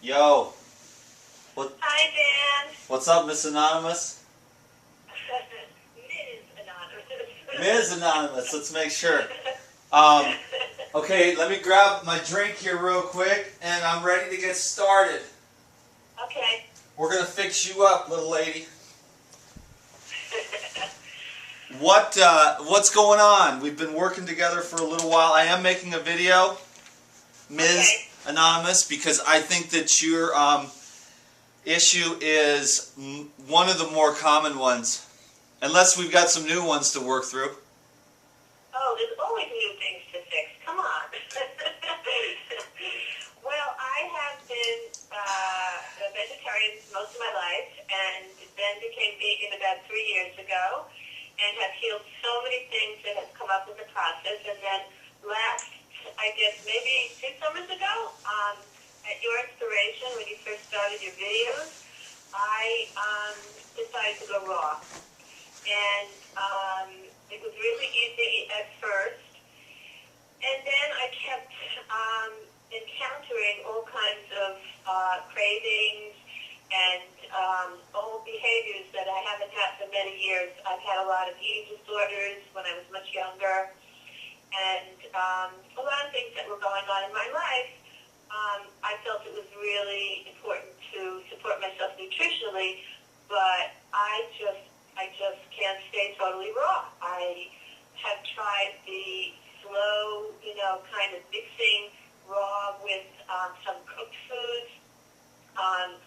Yo, what? Hi, Dan. What's up, Miss Anonymous? Ms. Anonymous. Ms. Anonymous. Let's make sure. Okay, let me grab my drink here real quick, and I'm ready to get started. Okay. We're gonna fix you up, little lady. What's going on? We've been working together for a little while. I am making a video, Ms. Anonymous, because I think that your issue is one of the more common ones, unless we've got some new ones to work through. Oh, there's always new things to fix. Come on. Well, I have been a vegetarian most of my life, and then became vegan about 3 years ago, and have healed so many things that have come up in the process. And then last, I guess maybe 2 summers ago, at your inspiration, when you first started your videos, I decided to go raw. And it was really easy at first. And then I kept encountering all kinds of cravings and old behaviors that I haven't had for many years. I've had a lot of eating disorders when I was much younger, and a lot of things that were going on in my life. I felt it was really important to support myself nutritionally, but I just can't stay totally raw. I have tried the slow, kind of mixing raw with some cooked foods. I'm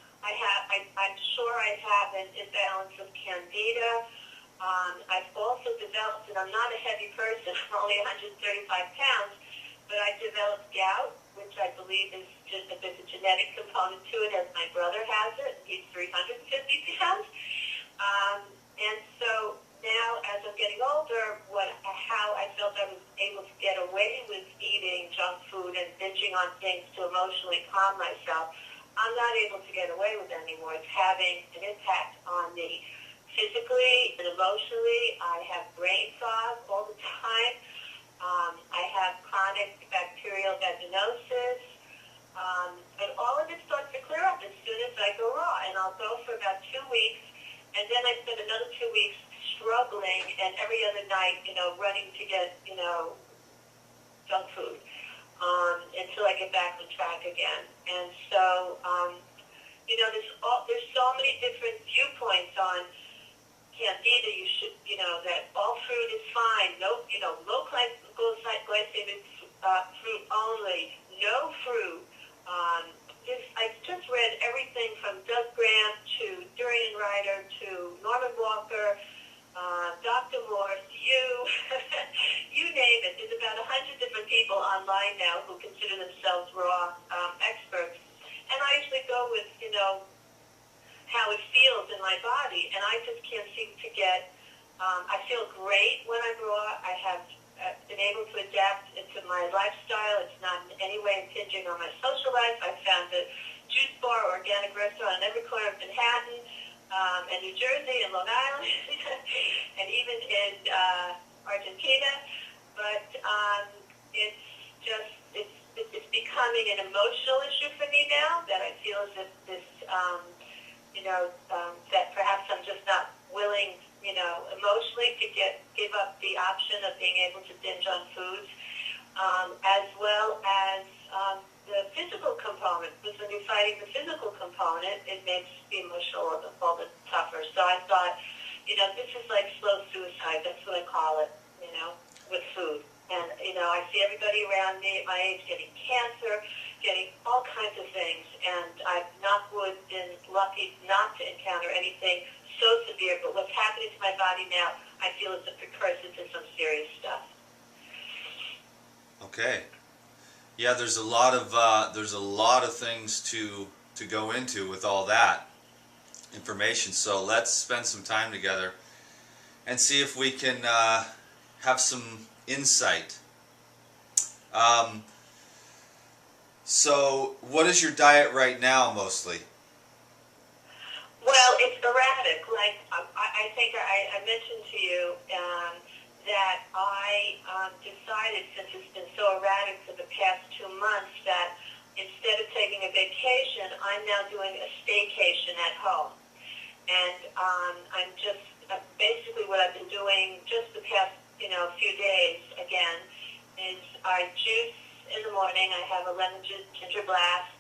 sure I have an imbalance of candida. I've also developed, and I'm not a heavy person, I'm only 135 pounds, but I developed gout, which I believe is just there's a genetic component to it, as my brother has it. He's 350 pounds. And so now, as I'm getting older, how I felt I was able to get away with eating junk food and binging on things to emotionally calm myself, I'm not able to get away with it anymore. It's having an impact on me physically and emotionally. I have brain fog all the time. I have chronic bacterial vaginosis. And all of it starts to clear up as soon as I go raw. And I'll go for about 2 weeks, and then I spend another 2 weeks struggling, and every other night, running to get, junk food, until I get back on track again. And so, there's so many different viewpoints on candida. You should, that all fruit is fine. No, low glycemic fruit only. No fruit. I just read everything from Doug Graham to Durian Ryder to Norman Walker, Dr. Morse, you name it. There's about 100 different people online now who consider themselves raw experts. And I usually go with, how it feels in my body. And I just can't seem to get, I feel great when I'm raw. I have been able to adapt into my lifestyle. It's not in any way impinging on my social life. I found a juice bar, organic restaurant on every corner of Manhattan, and New Jersey and Long Island, and even in Argentina. But it's becoming an emotional issue for me now, that I feel as if this, that perhaps I'm just not willing, emotionally to give up the option of being able to binge on foods, as well as the physical component. Because when you're fighting the physical component, it makes the emotional all the tougher. So I thought, this is like slow suicide. That's what I call it, with food. And, I see everybody around me at my age getting cancer, getting all kinds of things. And I've, knock wood, been lucky not to encounter anything so severe. But what's happening to my body now, I feel is a precursor to some serious stuff. Okay. Yeah, there's a lot of things to go into with all that information. So let's spend some time together and see if we can have some insight. So what is your diet right now, mostly? Well, it's erratic. Like I think I mentioned to you that I decided, since it's been so erratic for the past 2 months, that instead of taking a vacation, I'm now doing a staycation at home. And I'm just, basically what I've been doing just the past, few days, again, is I juice in the morning. I have a lemon ginger blast.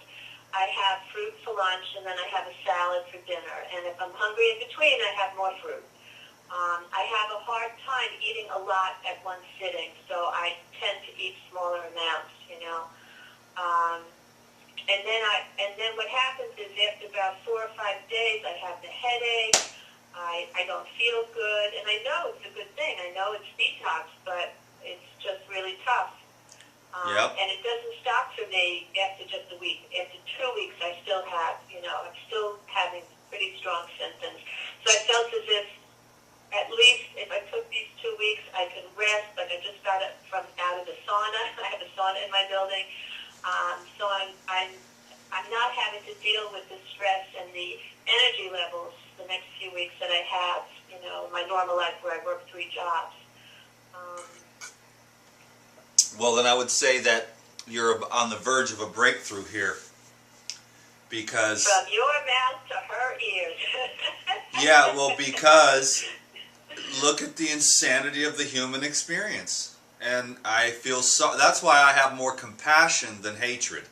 I have fruit for lunch, and then I have a salad for dinner. And if I'm hungry in between, I have more fruit. I have a hard time eating a lot at one sitting, so I tend to eat smaller amounts, And then what happens is after about 4 or 5 days, I have the headache. I don't feel good, and I know it's a good thing. I know it's detox, but it's just really tough. Yep. And it doesn't stop for me after just a week. After 2 weeks, I still have, I'm still having pretty strong symptoms. So I felt as if, at least if I took these 2 weeks, I could rest. Like I just got it from out of the sauna. I have a sauna in my building, so I'm not having to deal with the stress and the energy levels the next few weeks that I have. My normal life where I work 3 jobs. Well, then I would say that you're on the verge of a breakthrough here, because from your mouth to her ears. yeah, well, because look at the insanity of the human experience. And I feel so, that's why I have more compassion than hatred.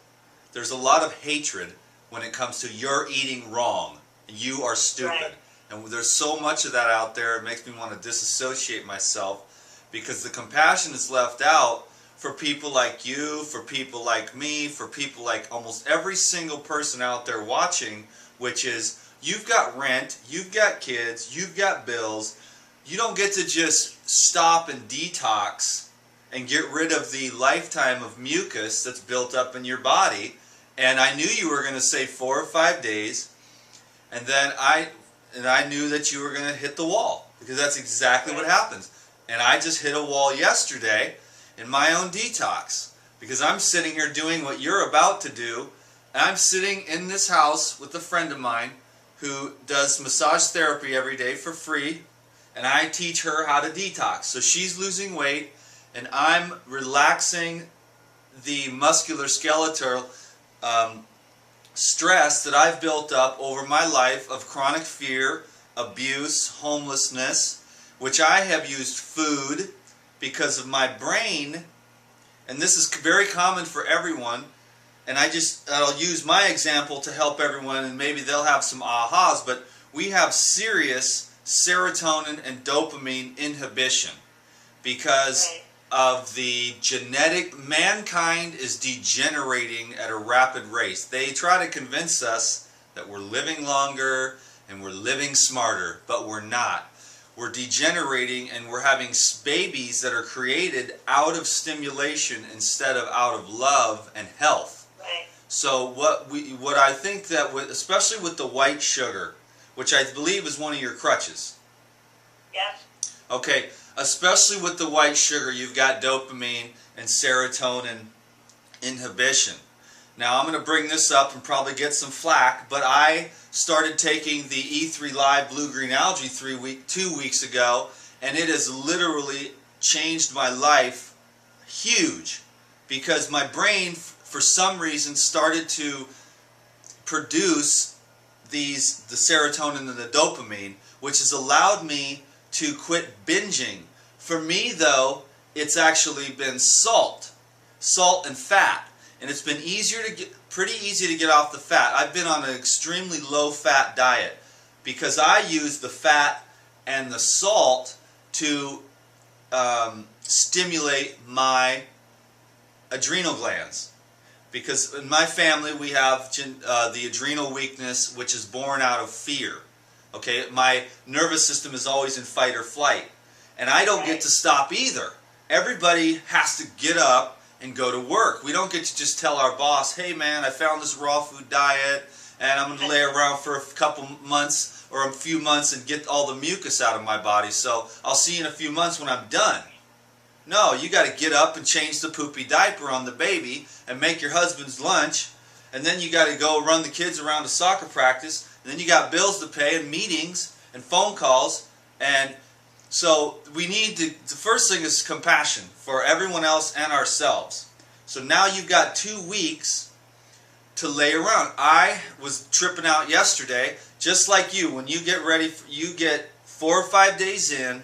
There's a lot of hatred when it comes to you're eating wrong, you are stupid. Right. And there's so much of that out there, it makes me want to disassociate myself, because the compassion is left out for people like you, for people like me, for people like almost every single person out there watching, which is, you've got rent, you've got kids, you've got bills. You don't get to just stop and detox and get rid of the lifetime of mucus that's built up in your body. And I knew you were going to say 4 or 5 days, and then I knew that you were going to hit the wall, because that's exactly what happens. And I just hit a wall yesterday in my own detox, because I'm sitting here doing what you're about to do, and I'm sitting in this house with a friend of mine who does massage therapy every day for free, and I teach her how to detox. So she's losing weight, and I'm relaxing the musculoskeletal stress that I've built up over my life of chronic fear, abuse, homelessness, which I have used food because of my brain, and this is very common for everyone, and I'll use my example to help everyone, and maybe they'll have some ahas, but we have serious serotonin and dopamine inhibition because of the genetic, mankind is degenerating at a rapid rate. They try to convince us that we're living longer and we're living smarter, but we're not. We're degenerating, and we're having babies that are created out of stimulation instead of out of love and health. Right. So what I think that especially with the white sugar, which I believe is one of your crutches. Yes. Okay, especially with the white sugar, you've got dopamine and serotonin inhibition. Now I'm going to bring this up and probably get some flack, but I started taking the E3 Live Blue-Green Algae 2 weeks ago, and it has literally changed my life huge, because my brain for some reason started to produce the serotonin and the dopamine, which has allowed me to quit binging. For me though, it's actually been salt and fat. And it's been pretty easy to get off the fat. I've been on an extremely low-fat diet because I use the fat and the salt to stimulate my adrenal glands. Because in my family we have the adrenal weakness, which is born out of fear. Okay, my nervous system is always in fight or flight, and I don't get to stop either. Everybody has to get up and go to work. We don't get to just tell our boss, hey man, I found this raw food diet and I'm going to lay around for a couple months or a few months and get all the mucus out of my body, so I'll see you in a few months when I'm done. No, you got to get up and change the poopy diaper on the baby and make your husband's lunch, and then you got to go run the kids around to soccer practice, and then you got bills to pay and meetings and phone calls. And so we need to, the first thing is compassion for everyone else and ourselves. So now you've got 2 weeks to lay around. I was tripping out yesterday, just like you. When you get ready, you get 4 or 5 days in,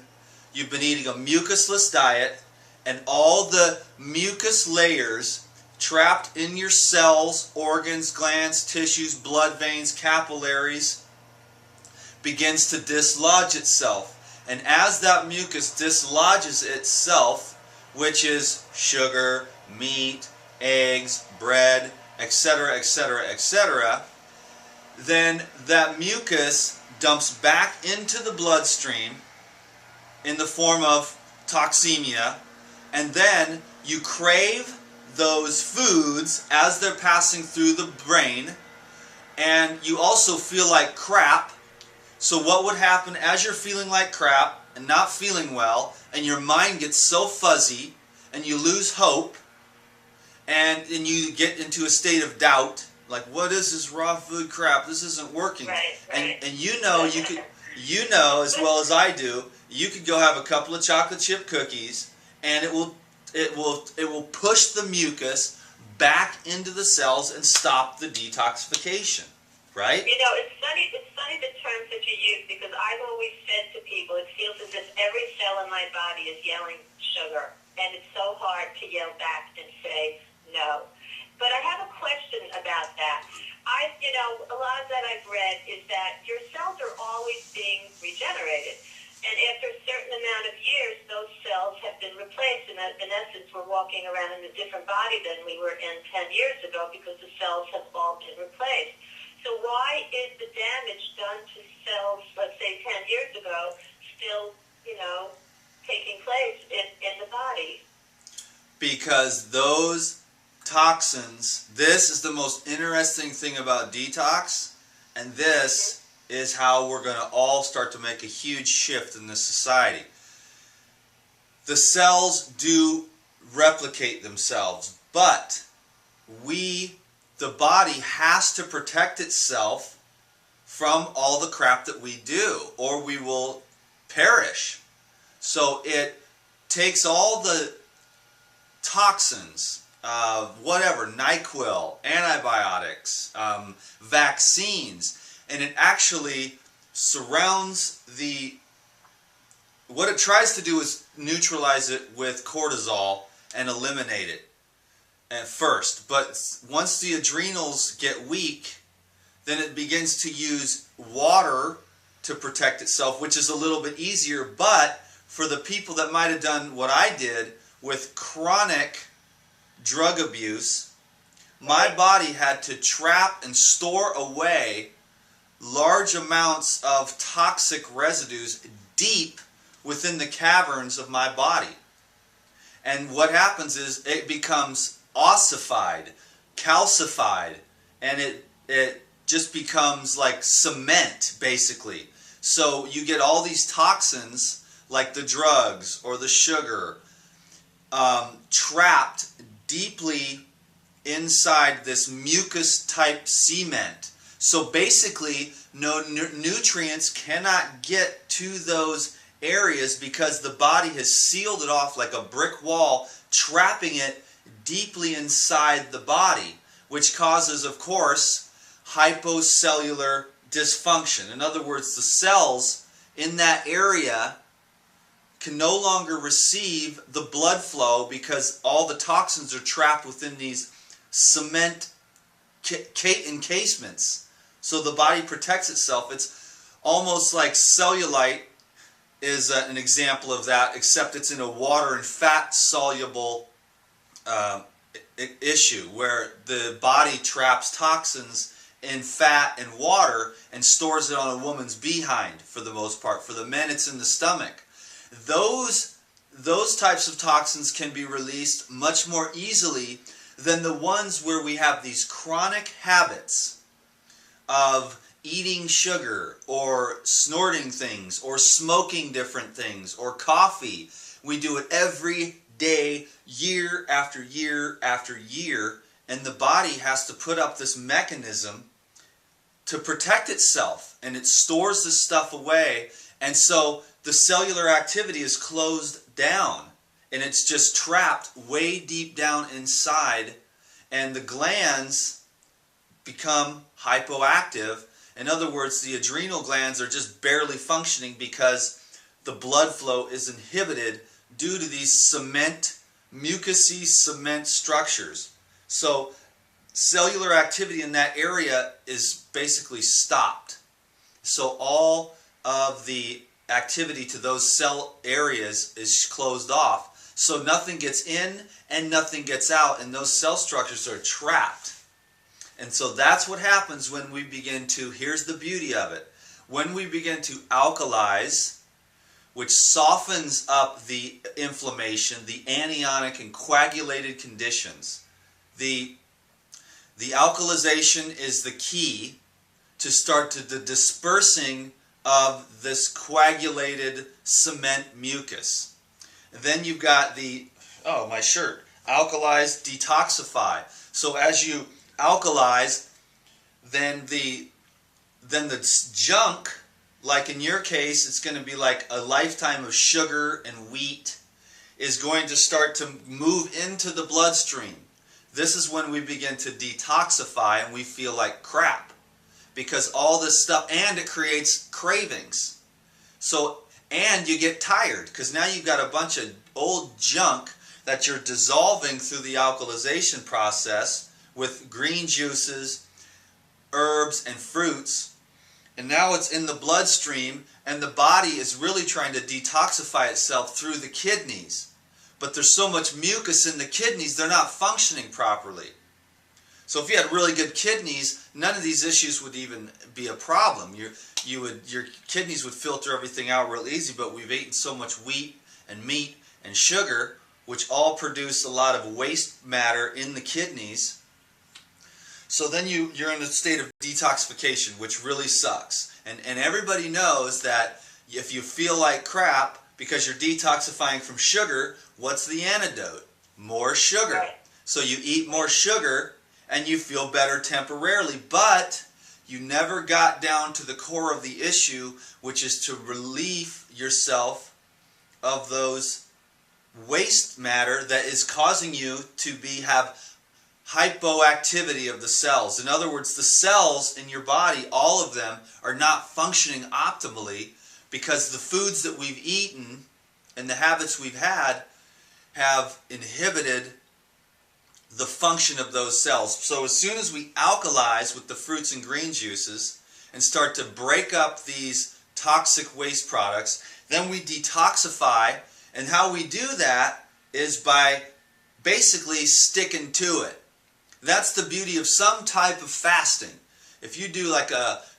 you've been eating a mucusless diet, and all the mucus layers trapped in your cells, organs, glands, tissues, blood veins, capillaries begins to dislodge itself. And as that mucus dislodges itself, which is sugar, meat, eggs, bread, etc., etc., etc., then that mucus dumps back into the bloodstream in the form of toxemia, and then you crave those foods as they're passing through the brain, and you also feel like crap. So what would happen as you're feeling like crap and not feeling well, and your mind gets so fuzzy, and you lose hope, and you get into a state of doubt, like, what is this raw food crap? This isn't working. Right. And you know as well as I do, you could go have a couple of chocolate chip cookies, and it will push the mucus back into the cells and stop the detoxification, right? You know, it's funny the terms that you use, because I've always said to people, it feels as if every cell in my body is yelling sugar, and it's so hard to yell back and say no. But I have a question about that. A lot of that I've read is that your cells are always being regenerated. And after a certain amount of years, those cells have been replaced. And in essence, we're walking around in a different body than we were in 10 years ago, because the cells have all been replaced. So why is the damage done to cells, let's say 10 years ago, still, taking place in the body? Because those toxins, this is the most interesting thing about detox, and this is how we're going to all start to make a huge shift in this society. The cells do replicate themselves, but the body has to protect itself from all the crap that we do, or we will perish. So it takes all the toxins, whatever, NyQuil, antibiotics, vaccines, and it actually surrounds what it tries to do is neutralize it with cortisol and eliminate it at first. But once the adrenals get weak, then it begins to use water to protect itself, which is a little bit easier. But for the people that might have done what I did with chronic drug abuse, my body had to trap and store away large amounts of toxic residues deep within the caverns of my body. And what happens is it becomes ossified, calcified, and it just becomes like cement, basically. So you get all these toxins, like the drugs or the sugar, trapped deeply inside this mucus type cement. So basically, no nutrients cannot get to those areas, because the body has sealed it off like a brick wall, trapping it deeply inside the body, which causes, of course, hypocellular dysfunction. In other words, the cells in that area can no longer receive the blood flow, because all the toxins are trapped within these cement encasements. So the body protects itself. It's almost like cellulite is an example of that, except it's in a water and fat soluble issue, where the body traps toxins in fat and water and stores it on a woman's behind, for the most part. For the men, it's in the stomach. Those types of toxins can be released much more easily than the ones where we have these chronic habits of eating sugar or snorting things or smoking different things or coffee. We do it every day, year after year after year, and the body has to put up this mechanism to protect itself, and it stores this stuff away, and so the cellular activity is closed down, and it's just trapped way deep down inside, and the glands become hypoactive. In other words, the adrenal glands are just barely functioning because the blood flow is inhibited due to these mucousy cement structures. So cellular activity in that area is basically stopped. So all of the activity to those cell areas is closed off. So nothing gets in and nothing gets out, and those cell structures are trapped. And so that's what happens when we begin to, here's the beauty of it, when we begin to alkalize, which softens up the inflammation, the anionic and coagulated conditions. The alkalization is the key to start to the dispersing of this coagulated cement mucus. And then you've got the, oh, my shirt, alkalize, detoxify. So as you alkalize, then the junk, like in your case, it's going to be like a lifetime of sugar and wheat, is going to start to move into the bloodstream. This is when we begin to detoxify and we feel like crap, because all this stuff, and it creates cravings. So, and you get tired because now you've got a bunch of old junk that you're dissolving through the alkalization process with green juices, herbs, and fruits. And now it's in the bloodstream, and the body is really trying to detoxify itself through the kidneys. But there's so much mucus in the kidneys, they're not functioning properly. So if you had really good kidneys, none of these issues would even be a problem. Your kidneys would filter everything out real easy, but we've eaten so much wheat and meat and sugar, which all produce a lot of waste matter in the kidneys. So then you're in a state of detoxification, which really sucks. And everybody knows that if you feel like crap because you're detoxifying from sugar, what's the antidote? More sugar. Right. So you eat more sugar and you feel better temporarily, but you never got down to the core of the issue, which is to relieve yourself of those waste matter that is causing you to have hypoactivity of the cells. In other words, the cells in your body, all of them, are not functioning optimally because the foods that we've eaten and the habits we've had have inhibited the function of those cells. So as soon as we alkalize with the fruits and green juices and start to break up these toxic waste products, then we detoxify. And how we do that is by basically sticking to it. That's the beauty of some type of fasting. If you do like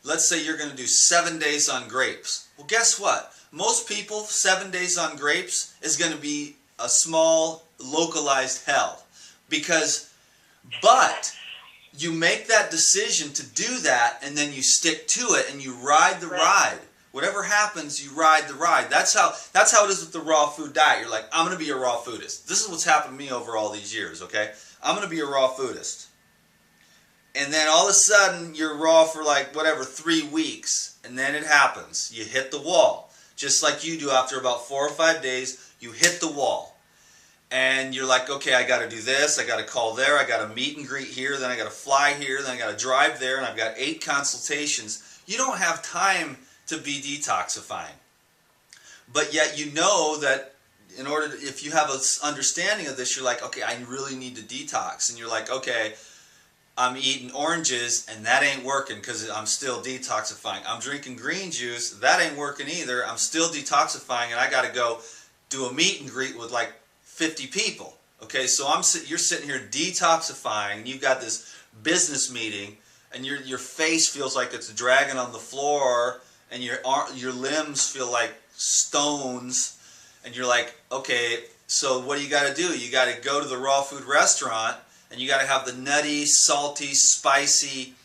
let's say you're going to do 7 days on grapes. Well, guess what? Most people, 7 days on grapes is going to be a small, localized hell. But you make that decision to do that, and then you stick to it, and you ride the ride. Whatever happens, you ride the ride. That's how it is with the raw food diet. You're like, I'm going to be a raw foodist. This is what's happened to me over all these years, okay? I'm going to be a raw foodist. And then all of a sudden, you're raw for like, 3 weeks. And then it happens. You hit the wall. Just like you do after about 4 or 5 days, you hit the wall. And you're like, okay, I got to do this. I got to call there. I got to meet and greet here. Then I got to fly here. Then I got to drive there. And I've got 8 consultations. You don't have time to be detoxifying. But yet you know that if you have an understanding of this, you're like, okay, I really need to detox. And you're like, okay, I'm eating oranges and that ain't working because I'm still detoxifying. I'm drinking green juice, that ain't working either. I'm still detoxifying, and I got to go do a meet and greet with like 50 people. Okay, so you're sitting here detoxifying, and you've got this business meeting, and your face feels like it's dragging on the floor, and your limbs feel like stones. And you're like, okay, so what do you got to do? You got to go to the raw food restaurant, and you got to have the nutty, salty, spicy,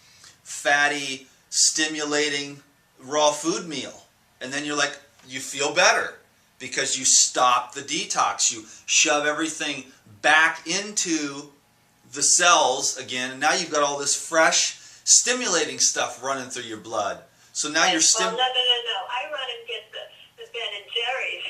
fatty, stimulating raw food meal. And then you're like, you feel better because you stop the detox. You shove everything back into the cells again, and now you've got all this fresh, stimulating stuff running through your blood. So now you're Well, no. I run and get the Ben and Jerry's.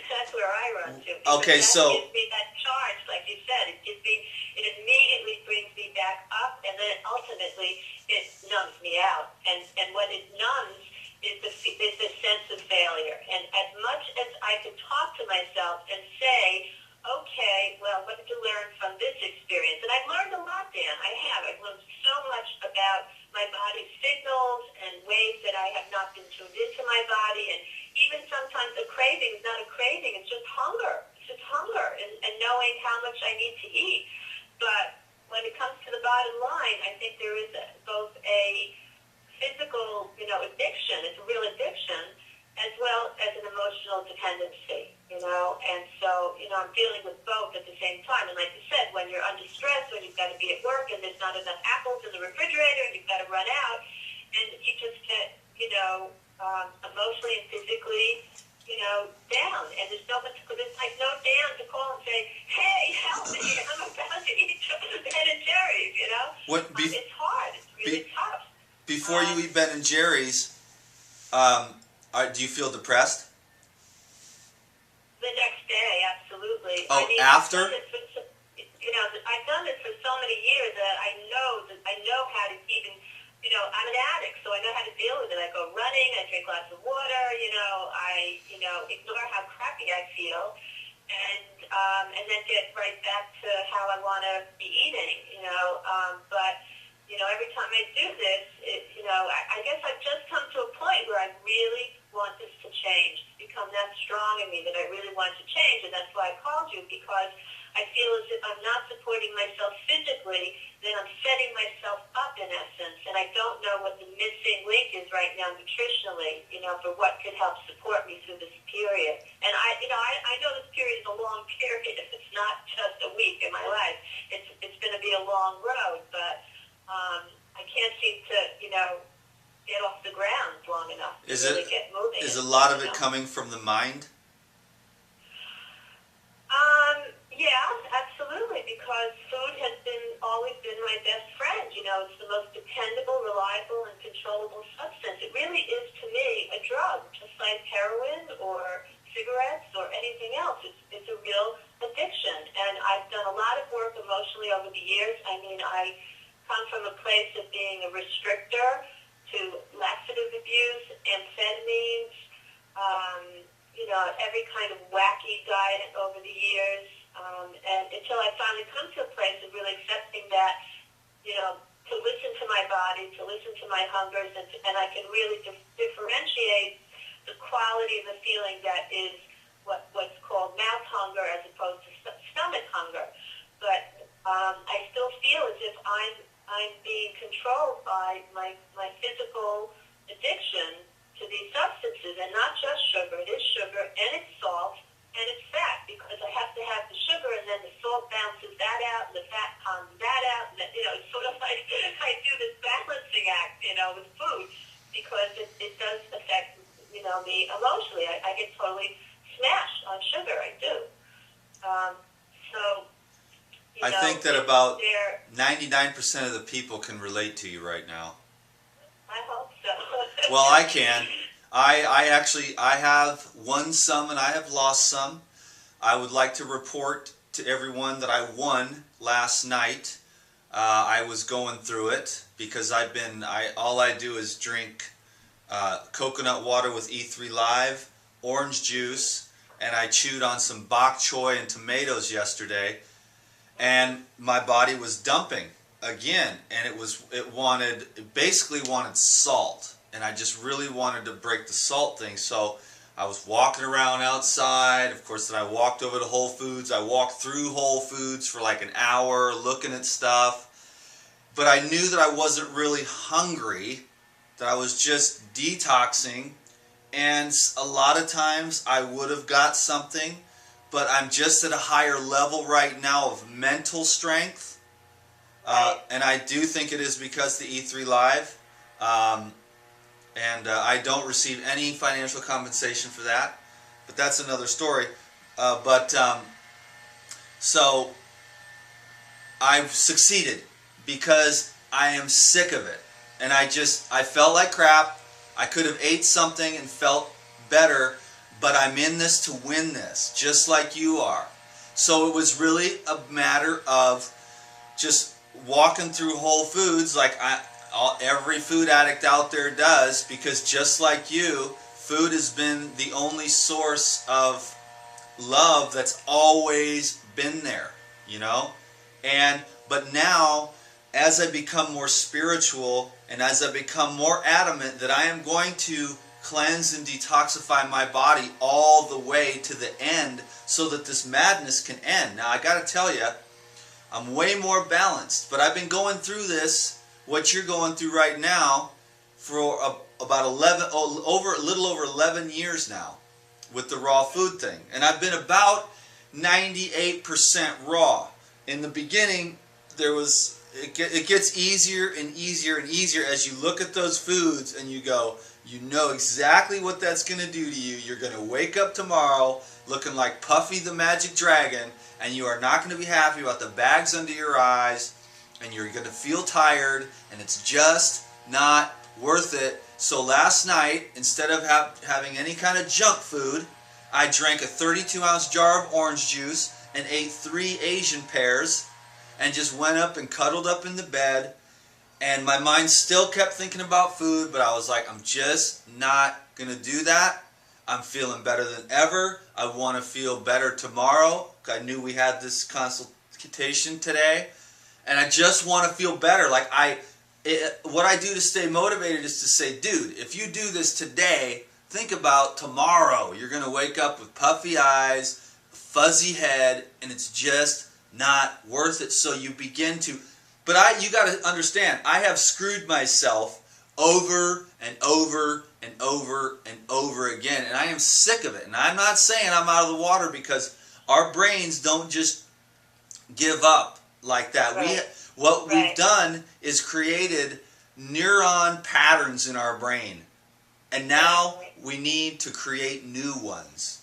That's where I run to. Okay, that so gives me that charge, like you said, it immediately brings me back up, and then ultimately it numbs me out. And what it numbs is the sense of failure. And as much as I could talk to myself and say, okay, well, what did you learn from this experience? And I've learned a lot, Dan. I have. I've learned so much about my body's signals and ways that I have not been tuned into my body. And even sometimes a craving is not a craving. It's just hunger. It's just hunger and knowing how much I need to eat. But when it comes to the bottom line, I think there is both a physical, addiction. It's a real addiction, as well as an emotional dependency, And so, I'm dealing with both at the same time. And like you said, when you're under stress, when you've got to be at work and there's not enough apples in the refrigerator and you've got to run out, and you just get, emotionally and physically, down. And there's no Dan to call and say, hey, help me, I'm about to eat Ben and Jerry's, It's hard. It's really tough. Before you eat Ben and Jerry's, do you feel depressed? The next day, absolutely. Oh, after? I've done this for so many years that I know how to even, I'm an addict, so I know how to deal with it. I go running, I drink lots of water, I ignore how crappy I feel, and then get right back to how I want to be eating, but every time I do this, I guess I've just come to a point where I really want this to change, become that strong in me that I really want to change, and that's why I called you, because I feel as if I'm not supporting myself physically, then I'm setting myself up in essence, and I don't know what the missing link is right now nutritionally, for what could help support me through this period. And I know this period is a long period. It's not just a week in my life. It's going to be a long road, but I can't seem to, get off the ground long enough to really get moving. Is a lot of it coming from the mind? Yeah, absolutely, because food has always been my best friend. It's the most dependable, reliable, and controllable substance. It really is, to me, a drug, just like heroin or cigarettes or anything else. It's a real addiction, and I've done a lot of work emotionally over the years. I mean, I come from a place of being a restrictor to laxative abuse, amphetamines, every kind of wacky diet over the years, and until I finally come to a place of really accepting that, to listen to my body, to listen to my hungers, and I can really differentiate the quality of the feeling that is what's called mouth hunger as opposed to stomach hunger. But I still feel as if I'm being controlled by my physical addiction to these substances, and not just sugar. It is sugar, and it's salt, and it's fat, because I have to have the sugar, and then the salt bounces that out, and the fat pounds that out, and it's sort of like I do this balancing act, with food, because it does affect, me emotionally. I get totally smashed on sugar, I do. I think that about 99% of the people can relate to you right now. I hope so. Well, I can. I have won some and I have lost some. I would like to report to everyone that I won last night. I was going through it because all I do is drink coconut water with E3 Live, orange juice, and I chewed on some bok choy and tomatoes yesterday, and my body was dumping again, and it basically wanted salt, and I just really wanted to break the salt thing. So I was walking around outside. Of course, then I walked over to Whole Foods. I walked through Whole Foods for like an hour looking at stuff, but I knew that I wasn't really hungry, that I was just detoxing, and a lot of times I would have got something, but I'm just at a higher level right now of mental strength. And I do think it is because the E3 Live, and I don't receive any financial compensation for that, but that's another story. So I've succeeded because I am sick of it, and I felt like crap. I could have ate something and felt better, but I'm in this to win this, just like you are. So it was really a matter of just walking through Whole Foods like every food addict out there does, because just like you, food has been the only source of love that's always been there, you know? But now, as I become more spiritual and as I become more adamant that I am going to cleanse and detoxify my body all the way to the end so that this madness can end. Now I gotta tell you, I'm way more balanced, but I've been going through this, what you're going through right now, for about a little over 11 years now with the raw food thing. And I've been about 98% raw. In the beginning, it gets easier and easier and easier as you look at those foods and you go, you know exactly what that's going to do to you. You're going to wake up tomorrow looking like Puffy the Magic Dragon, and you are not going to be happy about the bags under your eyes, and you're going to feel tired, and it's just not worth it. So last night, instead of having any kind of junk food, I drank a 32-ounce jar of orange juice and ate 3 Asian pears and just went up and cuddled up in the bed. And my mind still kept thinking about food, but I was like, I'm just not going to do that. I'm feeling better than ever. I want to feel better tomorrow. I knew we had this consultation today. And I just want to feel better. Like what I do to stay motivated is to say, dude, if you do this today, think about tomorrow. You're going to wake up with puffy eyes, fuzzy head, and it's just not worth it. So you begin to... But you got to understand, I have screwed myself over and over and over and over again, and I am sick of it. And I'm not saying I'm out of the water, because our brains don't just give up like that. Right. What we've done is created neuron patterns in our brain, and now we need to create new ones.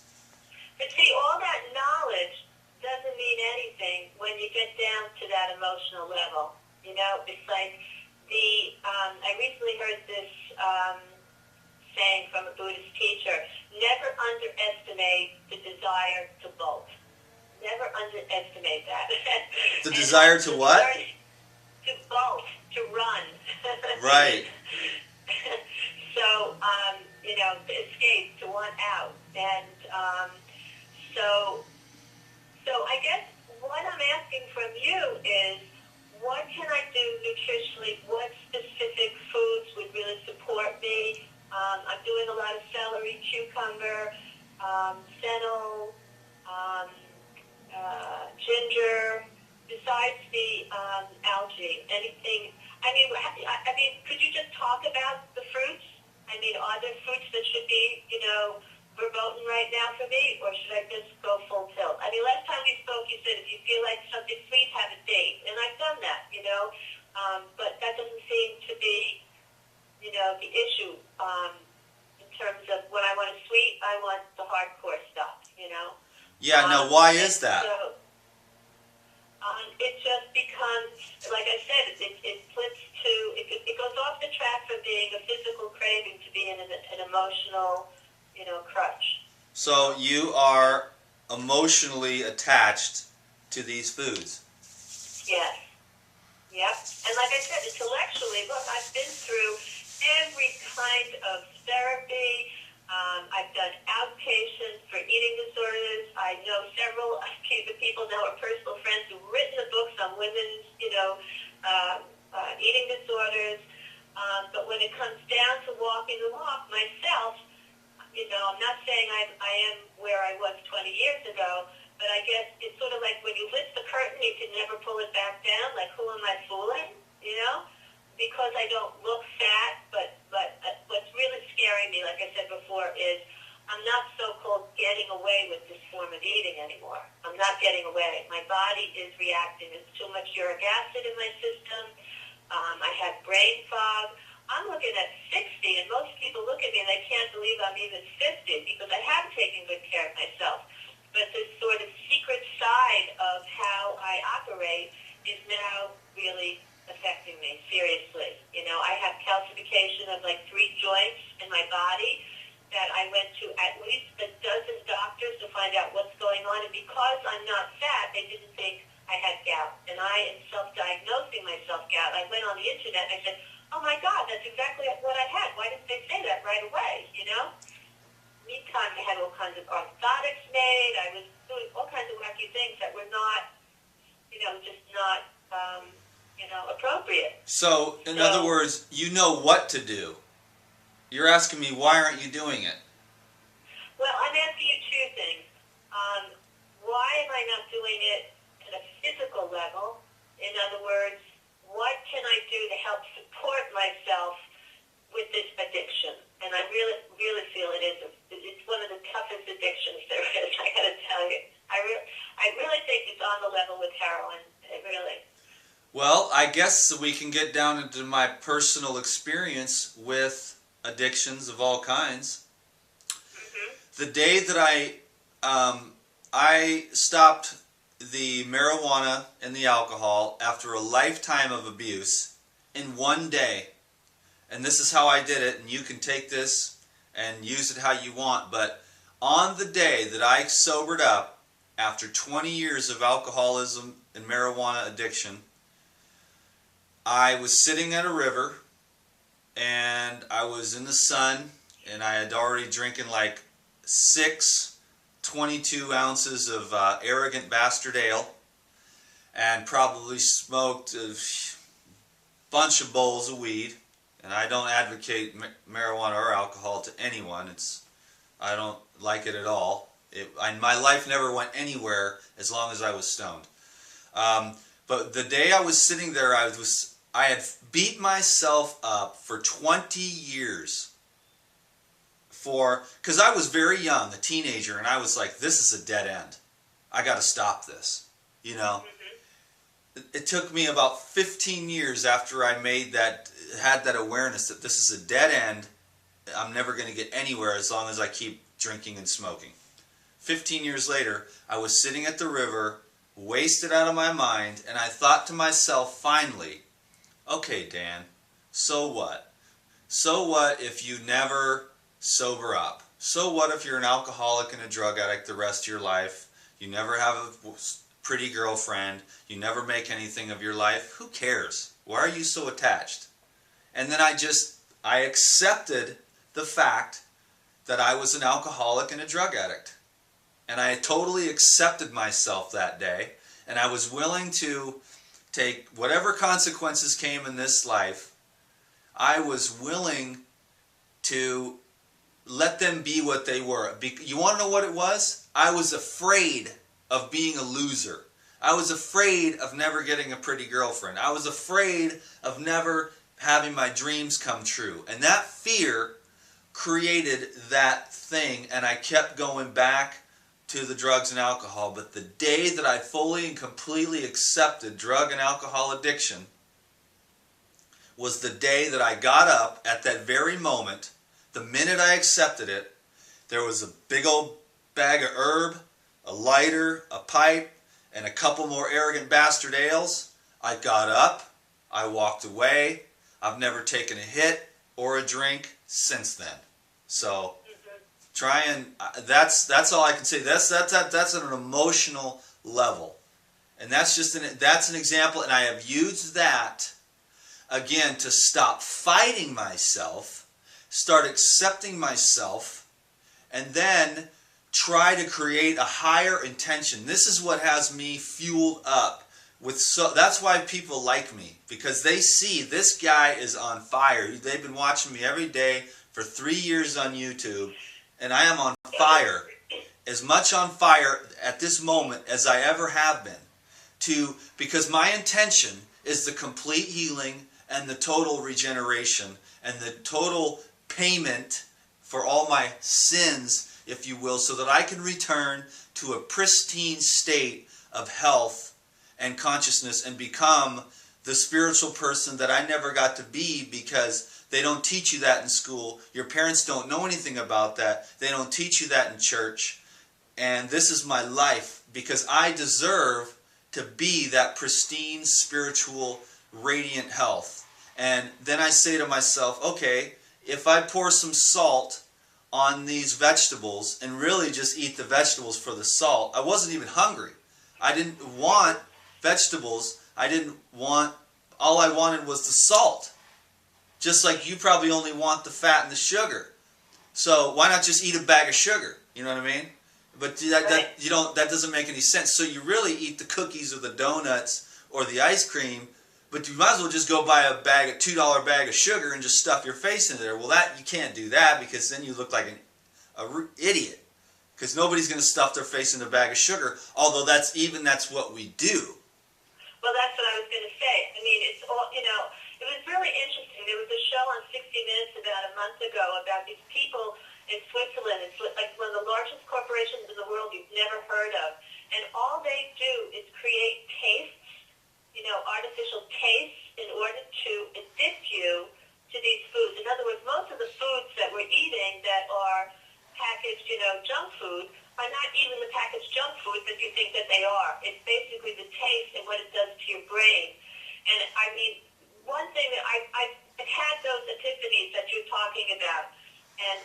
But see, all that knowledge doesn't mean anything when you get down to that emotional level. You know, it's like I recently heard this saying from a Buddhist teacher: never underestimate the desire to bolt. Never underestimate that. The desire to what? To bolt, to run. Right. So, you know, to escape, to want out. And so I guess what I'm asking from you is, what can I do nutritionally? What specific foods would really support me? I'm doing a lot of celery, cucumber, fennel, ginger, besides the algae. Anything? I mean, could you just talk about the fruits? I mean, are there fruits that should be, you know, verboten right now for me, or should I just go full tilt? I mean, last time we spoke, you said if you feel like something sweet, have a date, and I've done that, you know, but that doesn't seem to be, you know, the issue in terms of when I want a sweet, I want the hardcore stuff, you know. Yeah. Now, why is that? So, it just becomes, like I said, it flips to, it goes off the track from being a physical craving to being an emotional, you know, crutch. So you are emotionally attached to these foods. Yes. Yep. And like I said, intellectually, look, I've been through every kind of therapy. I've done outpatient for eating disorders. I know several of the people now are personal friends who've written the books on women's, you know, eating disorders. But when it comes down to walking the walk myself, you know, I'm not saying I am where I was 20 years ago, but I guess it's sort of like when you lift the curtain, you can never pull it back down. Like, who am I fooling? You know? Because I don't look fat, but what's really scaring me, like I said before, is I'm not so-called getting away with this form of eating anymore. I'm not getting away. My body is reacting. There's too much uric acid in my system. I have brain fog. I'm looking at 60, and most people look at me and they can't believe I'm even 50, because I have taken good care of myself. But this sort of secret side of how I operate is now really affecting me seriously. You know, I have calcification of like 3 joints in my body, that I went to at least a dozen doctors to find out what's going on. And because I'm not fat, they didn't think I had gout. And I am self-diagnosing myself gout. I went on the internet and I said, oh my God, that's exactly what I had. Why didn't they say that right away, you know? Meantime, I had all kinds of orthotics made. I was doing all kinds of wacky things that were not, just not, appropriate. So, in other words, you know what to do. You're asking me, why aren't you doing it? Well, I'm asking you two things. Why am I not doing it at a physical level? In other words, what can I do to help support myself with this addiction? And I really, really feel it's one of the toughest addictions there is, I got to tell you. I really think it's on the level with heroin, really. Well, I guess we can get down into my personal experience with addictions of all kinds. The day that I stopped the marijuana and the alcohol after a lifetime of abuse in one day, and this is how I did it, and you can take this and use it how you want, but on the day that I sobered up after 20 years of alcoholism and marijuana addiction, I was sitting at a river, and I was in the sun, and I had already drinking like 6 22 ounces of Arrogant Bastard Ale, and probably smoked a bunch of bowls of weed. And I don't advocate marijuana or alcohol to anyone. I don't like it at all. My life never went anywhere as long as I was stoned. But the day I was sitting there, I had beat myself up for 20 years because I was very young, a teenager, and I was like, this is a dead end. I got to stop this, you know. It took me about 15 years after I had that awareness that this is a dead end. I'm never going to get anywhere as long as I keep drinking and smoking. 15 years later, I was sitting at the river, wasted out of my mind, and I thought to myself finally, okay, Dan, so what? So what if you never sober up? So what if you're an alcoholic and a drug addict the rest of your life? You never have a pretty girlfriend. You never make anything of your life. Who cares? Why are you so attached? And then I accepted the fact that I was an alcoholic and a drug addict. And I totally accepted myself that day. And I was willing to take whatever consequences came in this life. I was willing to let them be what they were. You want to know what it was? I was afraid of being a loser. I was afraid of never getting a pretty girlfriend. I was afraid of never having my dreams come true. And that fear created that thing, and I kept going back to the drugs and alcohol. But the day that I fully and completely accepted drug and alcohol addiction was the day that I got up at that very moment. The minute I accepted it, there was a big old bag of herb, a lighter, a pipe, and a couple more Arrogant Bastard Ales. I got up, I walked away. I've never taken a hit or a drink since then. So that's all I can say. That's at an emotional level. And that's an example, and I have used that again to stop fighting myself, start accepting myself, and then try to create a higher intention. This is what has me fueled up. That's why people like me, because they see this guy is on fire. They've been watching me every day for 3 years on YouTube, and I am on fire, as much on fire at this moment as I ever have been. Because my intention is the complete healing and the total regeneration and the total payment for all my sins, if you will, so that I can return to a pristine state of health and consciousness and become the spiritual person that I never got to be, because they don't teach you that in school. Your parents don't know anything about that. They don't teach you that in church. And this is my life, because I deserve to be that pristine, spiritual, radiant health. And then I say to myself, okay, if I pour some salt on these vegetables and really just eat the vegetables for the salt. I wasn't even hungry. I didn't want vegetables. All I wanted was the salt. Just like you probably only want the fat and the sugar. So why not just eat a bag of sugar? You know what I mean? But that doesn't make any sense. So you really eat the cookies or the donuts or the ice cream, but you might as well just go buy a $2 bag of sugar and just stuff your face in there. Well, you can't do that, because then you look like an idiot. Because nobody's going to stuff their face in a bag of sugar, although that's what we do. Well, that's what I was going to say. I mean, it's all, it was really interesting. There was a show on 60 Minutes about a month ago about these people in Switzerland. It's like one of the largest corporations in the world you've never heard of. And all they do is create tastes, artificial tastes, in order to addict you to these foods. In other words, most of the foods that we're eating that are packaged, junk food, are not even the packaged junk food that you think that they are. It's basically the taste and what it does to your brain. And I mean, one thing that I've had those epiphanies that you're talking about, and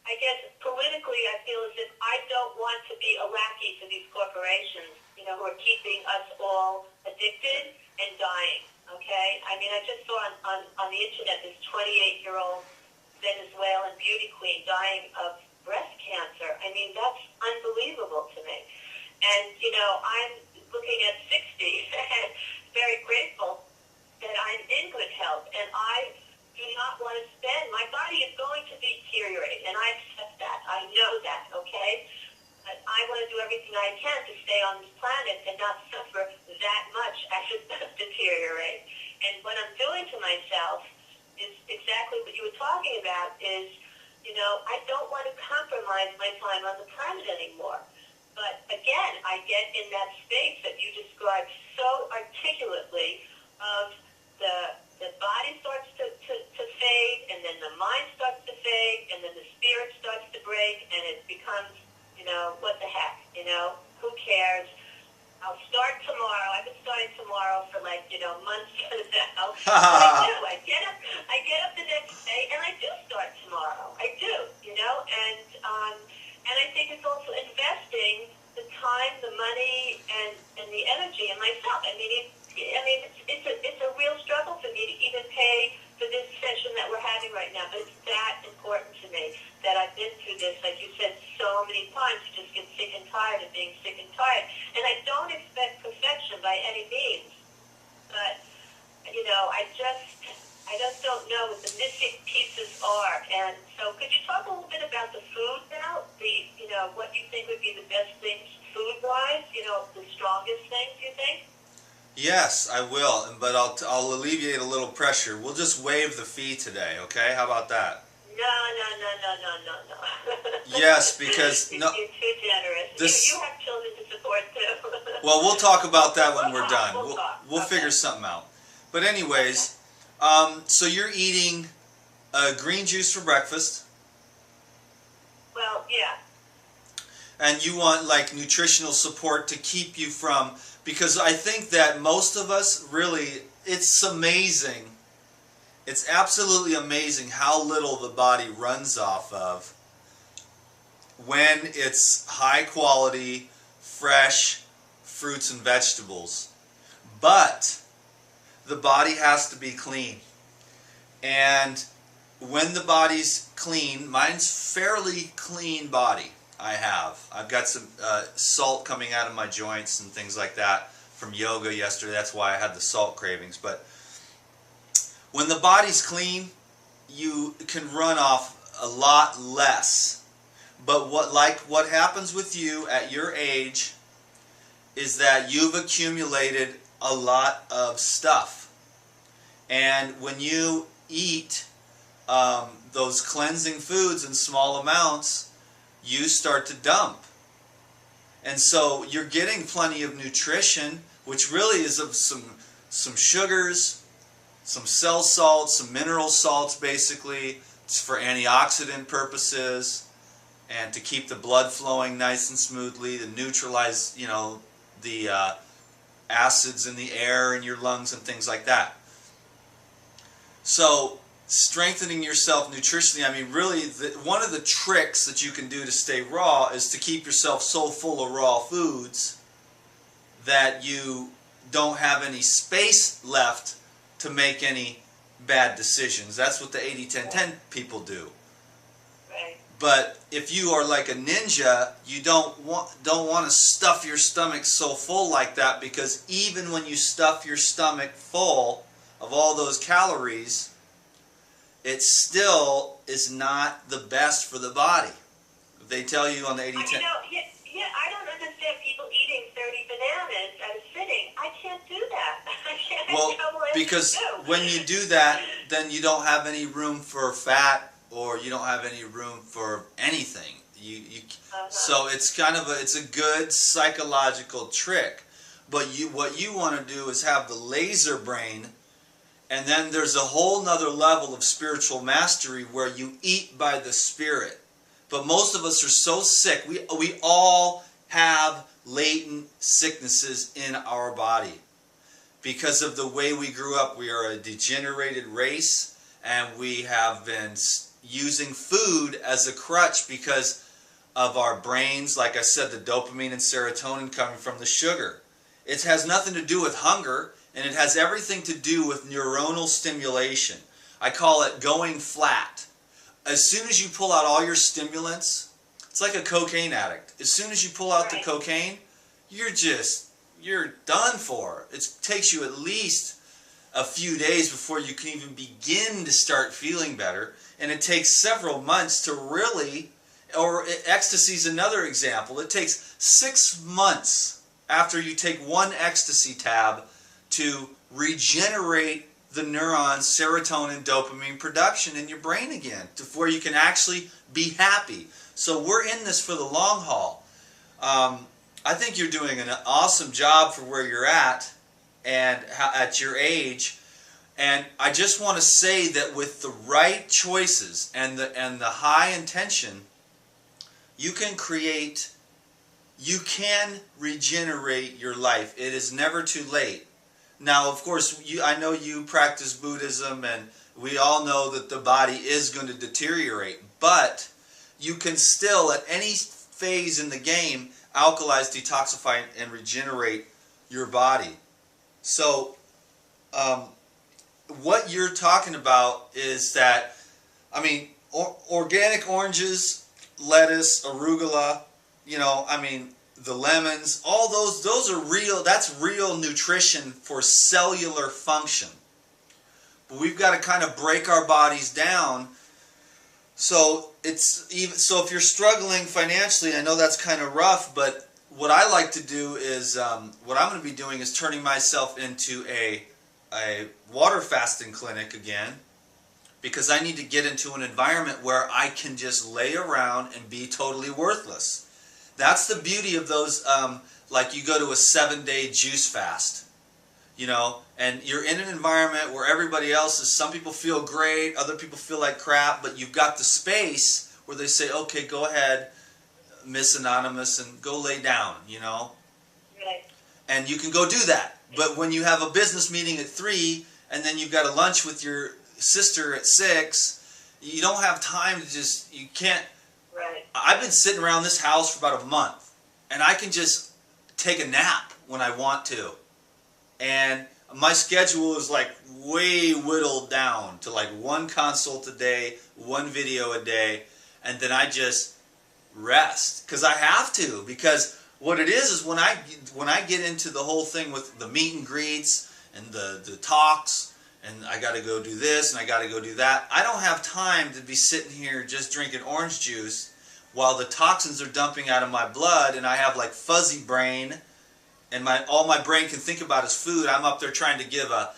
I guess politically I feel as if I don't want to be a lackey to these corporations, who are keeping us all addicted and dying, okay? I mean, I just saw on the internet this 28-year-old Venezuelan beauty queen dying of breast cancer. I mean, that's unbelievable to me. And, I'm looking at 60 and very grateful that I'm in good health. And I do not want to spend, my body is going to deteriorate, and I accept that. I know that, okay? But I want to do everything I can to stay on this planet and not suffer that much as it does deteriorate. And what I'm doing to myself is exactly what you were talking about is, I don't want to compromise my time on the planet anymore. But again, I get in that space that you described so articulately of the body starts to fade, and then the mind starts to fade, and then the spirit starts to break, and it becomes, what the heck, who cares? I'll start tomorrow. I've been starting tomorrow for months now. I do. I get up the next day, and I do start tomorrow. I do, and I think it's also investing the time, the money, and the energy in myself. I mean, it's a real struggle for me to even pay for this session that we're having right now, but it's that important to me that I've been through this, like you said, so many times. You just get sick and tired of being sick and tired. And I don't expect perfection by any means, but, I just don't know what the missing pieces are. And so could you talk a little bit about the food now? What you think would be the best things food-wise, the strongest things, you think? Yes, I will, but I'll alleviate a little pressure. We'll just waive the fee today, okay? How about that? No. Yes, because you're too generous. You have children to support too. Well, we'll talk about that when we're done. We'll okay. figure something out. But anyways, so you're eating green juice for breakfast. Well, yeah. And you want nutritional support to keep you from, because I think that most of us really, it's amazing. It's absolutely amazing how little the body runs off of when it's high quality, fresh fruits and vegetables. But the body has to be clean. And when the body's clean, mine's fairly clean body. I've got some salt coming out of my joints and things like that from yoga yesterday. That's why I had the salt cravings. But when the body's clean, you can run off a lot less. But what happens with you at your age is that you've accumulated a lot of stuff. And when you eat those cleansing foods in small amounts, you start to dump. And so you're getting plenty of nutrition, which really is of some sugars, some cell salts, some mineral salts basically. It's for antioxidant purposes and to keep the blood flowing nice and smoothly, to neutralize, the acids in the air in your lungs and things like that. So strengthening yourself nutritionally, I mean, really, one of the tricks that you can do to stay raw is to keep yourself so full of raw foods that you don't have any space left to make any bad decisions. That's what the 80-10-10 people do. Right. But if you are like a ninja, you don't want to stuff your stomach so full like that, because even when you stuff your stomach full of all those calories, it still is not the best for the body. They tell you on the 80-10. I don't understand people eating 30 bananas at a sitting. I can't do that. I can't. Well, because when you do that, then you don't have any room for fat, or you don't have any room for anything. So it's kind of it's a good psychological trick. But what you want to do is have the laser brain, and then there's a whole nother level of spiritual mastery where you eat by the Spirit. But most of us are so sick. We all have latent sicknesses in our body. Because of the way we grew up, we are a degenerated race, and we have been using food as a crutch because of our brains. Like I said, the dopamine and serotonin coming from the sugar. It has nothing to do with hunger, and it has everything to do with neuronal stimulation. I call it going flat. As soon as you pull out all your stimulants, it's like a cocaine addict. As soon as you pull out the cocaine, you're done for. It takes you at least a few days before you can even begin to start feeling better. And it takes several months to really, or ecstasy is another example. It takes 6 months after you take one ecstasy tab to regenerate the neurons, serotonin, dopamine production in your brain again, to where you can actually be happy. So we're in this for the long haul. I think you're doing an awesome job for where you're at and at your age. And I just want to say that with the right choices and the high intention, you can regenerate your life. It is never too late. Now, of course, I know you practice Buddhism, and we all know that the body is going to deteriorate. But you can still, at any phase in the game, alkalize, detoxify, and regenerate your body. So, what you're talking about is that, I mean, organic oranges, lettuce, arugula, the lemons, all those are real. That's real nutrition for cellular function. But we've got to kind of break our bodies down. So if you're struggling financially, I know that's kind of rough, but what I like to do is, what I'm going to be doing is turning myself into a water fasting clinic again, because I need to get into an environment where I can just lay around and be totally worthless. That's the beauty of those, like you go to a 7-day juice fast, and you're in an environment where everybody else is, some people feel great, other people feel like crap, but you've got the space where they say, okay, go ahead, Miss Anonymous, and go lay down, Right. And you can go do that. But when you have a business meeting at 3, and then you've got a lunch with your sister at 6, you don't have time to you can't. Right. I've been sitting around this house for about a month, and I can just take a nap when I want to. And my schedule is like way whittled down to like 1 consult a day, 1 video a day, and then I just rest because I have to. Because what it is when I get into the whole thing with the meet and greets and the talks, and I got to go do this and I got to go do that, I don't have time to be sitting here just drinking orange juice while the toxins are dumping out of my blood, and I have like fuzzy brain, and all my brain can think about is food. I'm up there trying to give a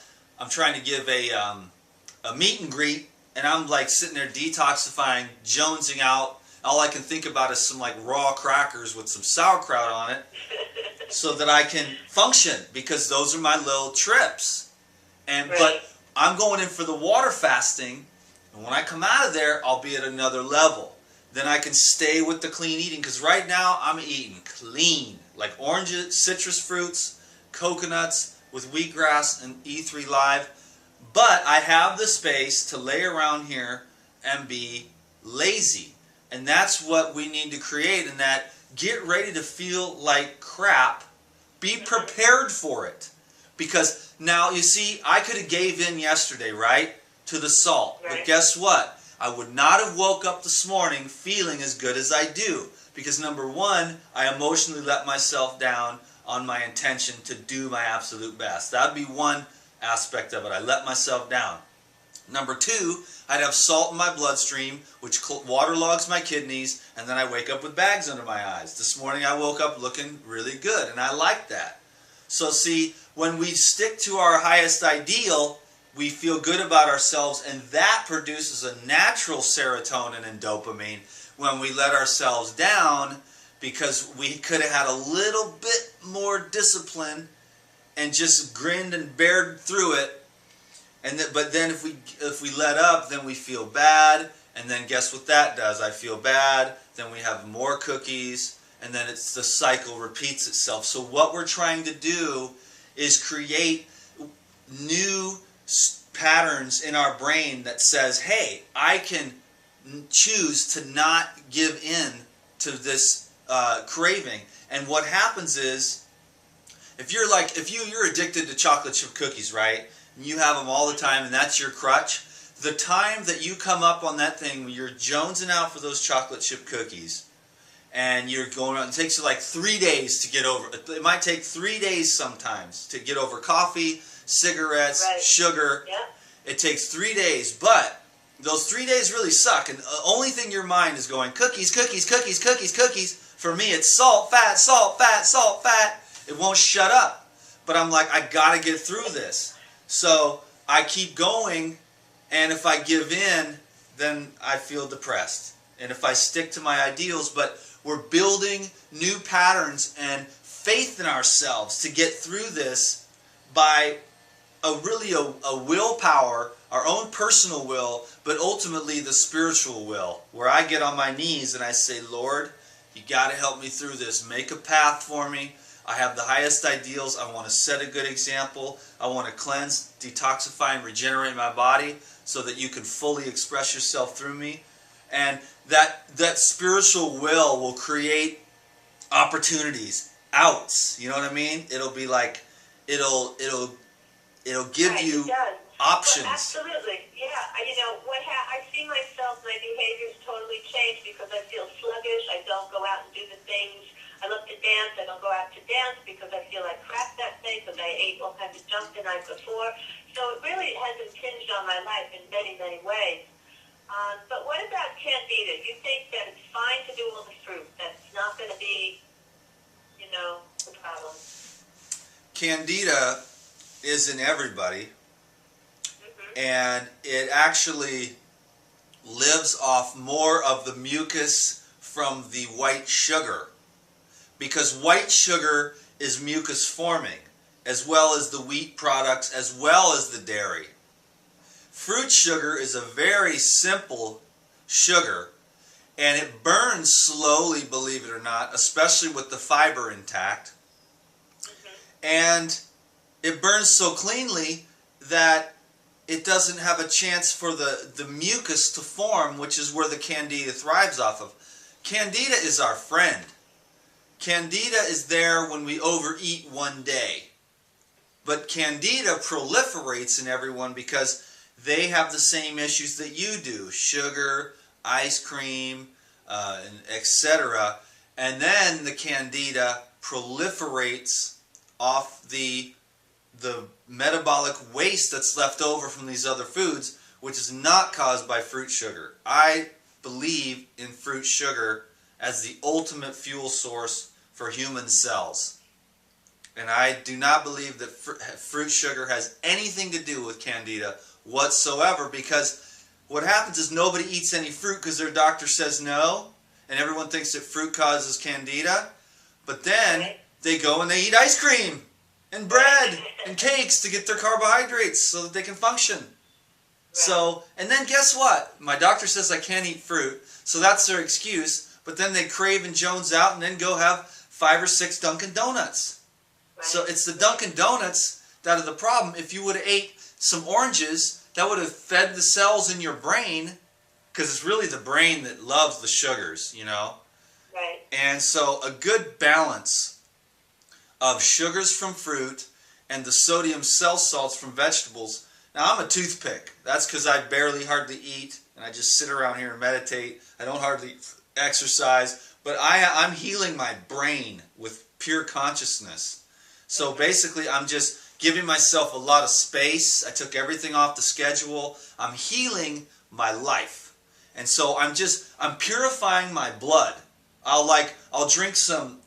meet and greet, and I'm like sitting there detoxifying, jonesing out. All I can think about is some like raw crackers with some sauerkraut on it, so that I can function, because those are my little trips. But I'm going in for the water fasting, and when I come out of there, I'll be at another level. Then I can stay with the clean eating, because right now I'm eating clean, like oranges, citrus fruits, coconuts with wheatgrass and E3 Live. But I have the space to lay around here and be lazy. And that's what we need to create, and that get ready to feel like crap. Be prepared for it. Because now, you see, I could have gave in yesterday, right, to the salt. Right. But guess what? I would not have woke up this morning feeling as good as I do. Because number one, I emotionally let myself down on my intention to do my absolute best. That would be one aspect of it. I let myself down. Number two, I'd have salt in my bloodstream, which waterlogs my kidneys, and then I wake up with bags under my eyes. This morning I woke up looking really good, and I like that. So see, when we stick to our highest ideal, we feel good about ourselves, and that produces a natural serotonin and dopamine. When we let ourselves down, because we could have had a little bit more discipline and just grinned and bared through it, but then if we let up, then we feel bad, and then guess what that does? I feel bad, then we have more cookies, and then the cycle repeats itself. So what we're trying to do is create new patterns in our brain that says, hey, I can choose to not give in to this craving. And what happens is, if you're addicted to chocolate chip cookies, right? And you have them all the time, and that's your crutch. The time that you come up on that thing when you're jonesing out for those chocolate chip cookies, and you're going around, it takes you like 3 days to get over. It might take 3 days sometimes to get over coffee, cigarettes, right. Sugar. Yeah. It takes 3 days, but those 3 days really suck, and the only thing your mind is going, cookies, cookies, cookies, cookies, cookies. For me, it's salt, fat, salt, fat, salt, fat. It won't shut up. But I'm like, I gotta get through this. So I keep going, and if I give in, then I feel depressed. And if I stick to my ideals, but we're building new patterns and faith in ourselves to get through this by a willpower, our own personal will, but ultimately the spiritual will, where I get on my knees and I say, Lord, you got to help me through this. Make a path for me. I have the highest ideals. I want to set a good example. I want to cleanse, detoxify, and regenerate my body so that you can fully express yourself through me. And that spiritual will create opportunities, outs. You know what I mean? It'll be like, it'll give right, you it does. options. Well, absolutely, yeah. I see myself, my behaviors totally change because I feel sluggish. I don't go out and do the things. I love to dance. I don't go out to dance because I feel like crap that day because I ate all kinds of junk the night before. So it really has impinged on my life in many, many ways. But what about candida? You think that it's fine to do all the fruit? That's not going to be, the problem? Candida is in everybody, and it actually lives off more of the mucus from the white sugar, because white sugar is mucus forming, as well as the wheat products, as well as the dairy. Fruit sugar is a very simple sugar, and it burns slowly, believe it or not, especially with the fiber intact. And it burns so cleanly that it doesn't have a chance for the mucus to form, which is where the candida thrives off of. Candida is our friend. Candida is there when we overeat one day. But candida proliferates in everyone because they have the same issues that you do. Sugar, ice cream, etc. And then the candida proliferates off the metabolic waste that's left over from these other foods, which is not caused by fruit sugar. I believe in fruit sugar as the ultimate fuel source for human cells. And I do not believe that fruit sugar has anything to do with candida whatsoever, because what happens is nobody eats any fruit because their doctor says no, and everyone thinks that fruit causes candida, but then they go and they eat ice cream and bread and cakes to get their carbohydrates so that they can function. So, and then guess what? My doctor says I can't eat fruit, so that's their excuse, but then they crave and jones out and then go have 5 or 6 Dunkin' Donuts. So it's the Dunkin' Donuts out of the problem. If you would have ate some oranges, that would have fed the cells in your brain, because it's really the brain that loves the sugars, you know. Right. And so a good balance of sugars from fruit and the sodium cell salts from vegetables. Now, I'm a toothpick. That's because I hardly eat, and I just sit around here and meditate. I don't hardly exercise, but I'm healing my brain with pure consciousness. So basically, I'm just giving myself a lot of space. I took everything off the schedule. I'm healing my life. And so I'm purifying my blood. I'll drink some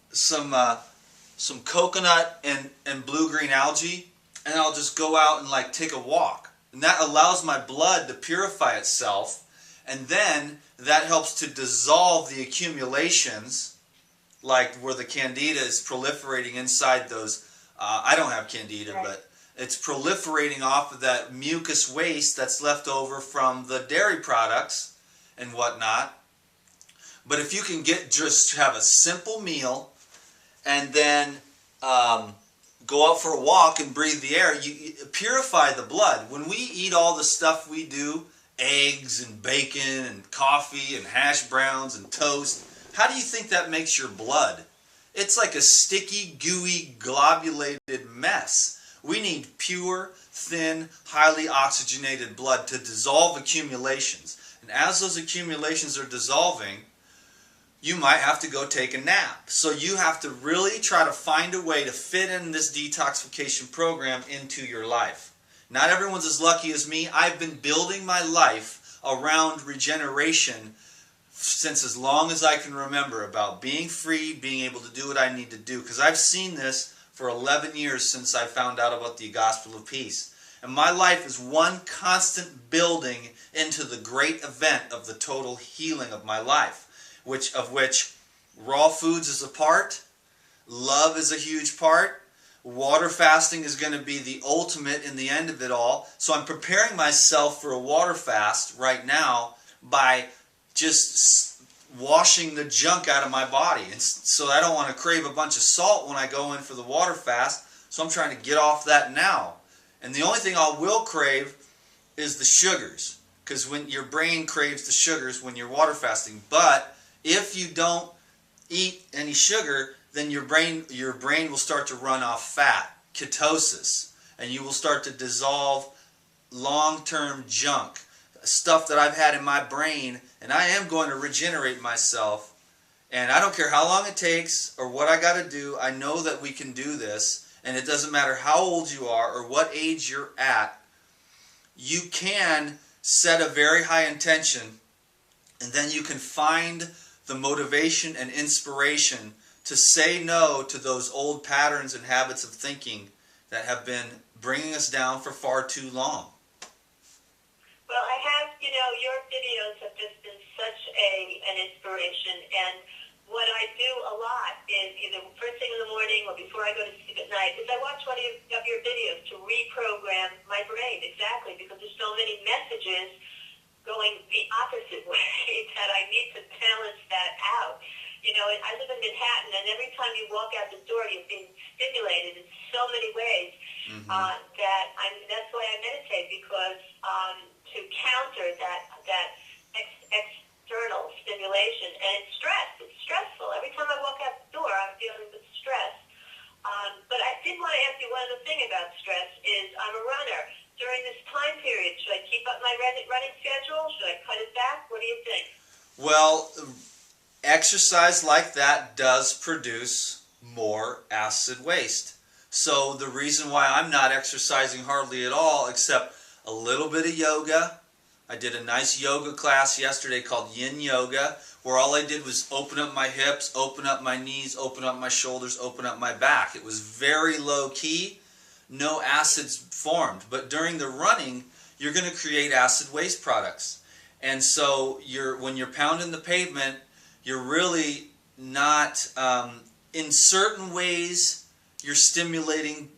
coconut and blue-green algae, and I'll just go out and like take a walk. And that allows my blood to purify itself, and then that helps to dissolve the accumulations, like where the candida is proliferating inside those. I don't have candida, right. but it's proliferating off of that mucus waste that's left over from the dairy products and whatnot. But if you can just have a simple meal and then go out for a walk and breathe the air, you purify the blood. When we eat all the stuff we do, eggs and bacon and coffee and hash browns and toast, how do you think that makes your blood? It's like a sticky, gooey, globulated mess. We need pure, thin, highly oxygenated blood to dissolve accumulations. And as those accumulations are dissolving, you might have to go take a nap. So you have to really try to find a way to fit in this detoxification program into your life. Not everyone's as lucky as me. I've been building my life around regeneration since as long as I can remember, about being free, being able to do what I need to do. Because I've seen this for 11 years since I found out about the gospel of peace. And my life is one constant building into the great event of the total healing of my life. Of which raw foods is a part, love is a huge part, water fasting is going to be the ultimate in the end of it all. So I'm preparing myself for a water fast right now by just washing the junk out of my body. And so I don't want to crave a bunch of salt when I go in for the water fast, so I'm trying to get off that now. And the only thing I will crave is the sugars, because when your brain craves the sugars when you're water fasting. But if you don't eat any sugar, then your brain will start to run off fat, ketosis, and you will start to dissolve long-term junk, stuff that I've had in my brain, and I am going to regenerate myself. And I don't care how long it takes or what I got to do. I know that we can do this, and it doesn't matter how old you are or what age you're at. You can set a very high intention, and then you can find the motivation and inspiration to say no to those old patterns and habits of thinking that have been bringing us down for far too long. Well, I have, your videos have just been such an inspiration, and what I do a lot is either first thing in the morning or before I go to sleep at night is I watch one of your videos to reprogram my brain, exactly, because there's so many messages going the opposite way that I need to balance that out. I live in Manhattan, and every time you walk out the door, you're being stimulated in so many ways that's why I meditate, because to counter that external stimulation, and it's stress. It's stressful. Every time I walk out the door, I'm dealing with stress. But I did want to ask you one other thing about stress. Is I'm a runner. During this time period, should I keep up my running schedule? Should I cut it back? What do you think? Well, exercise like that does produce more acid waste. So the reason why I'm not exercising hardly at all, except a little bit of yoga. I did a nice yoga class yesterday called Yin Yoga, where all I did was open up my hips, open up my knees, open up my shoulders, open up my back. It was very low key, no acids formed. But during the running, you're going to create acid waste products. And so when you're pounding the pavement, you're really not, in certain ways, you're stimulating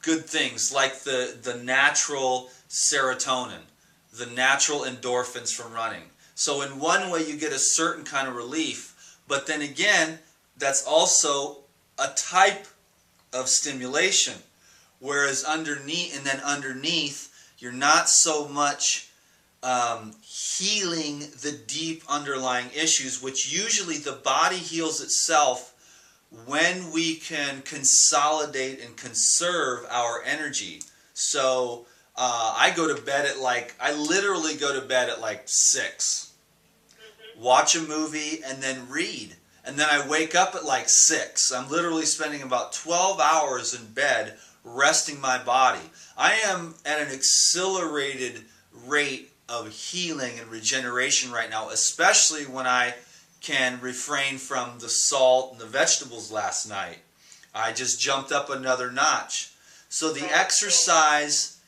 good things like the natural serotonin, the natural endorphins from running. So in one way you get a certain kind of relief, but then again, that's also a type of stimulation Whereas underneath, you're not so much healing the deep underlying issues, which usually the body heals itself when we can consolidate and conserve our energy. So I literally go to bed at like 6, watch a movie, and then read. And then I wake up at like 6. I'm literally spending about 12 hours in bed resting my body. I am at an accelerated rate of healing and regeneration right now, especially when I can refrain from the salt and the vegetables last night. I just jumped up another notch. So the exercise,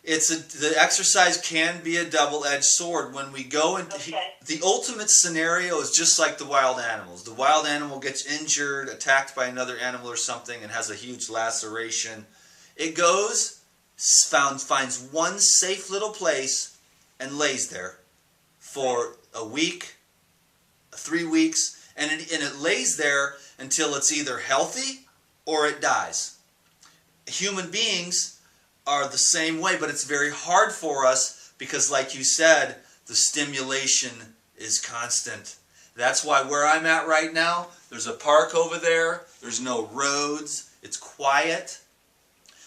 the exercise can be a double-edged sword. When we go into the ultimate scenario is just like the wild animals. The wild animal gets injured, attacked by another animal or something, and has a huge laceration. It goes, finds one safe little place, and lays there for a week, 3 weeks, and it lays there until it's either healthy or it dies. Human beings are the same way, but it's very hard for us because, like you said, the stimulation is constant. That's why where I'm at right now, there's a park over there, there's no roads, it's quiet.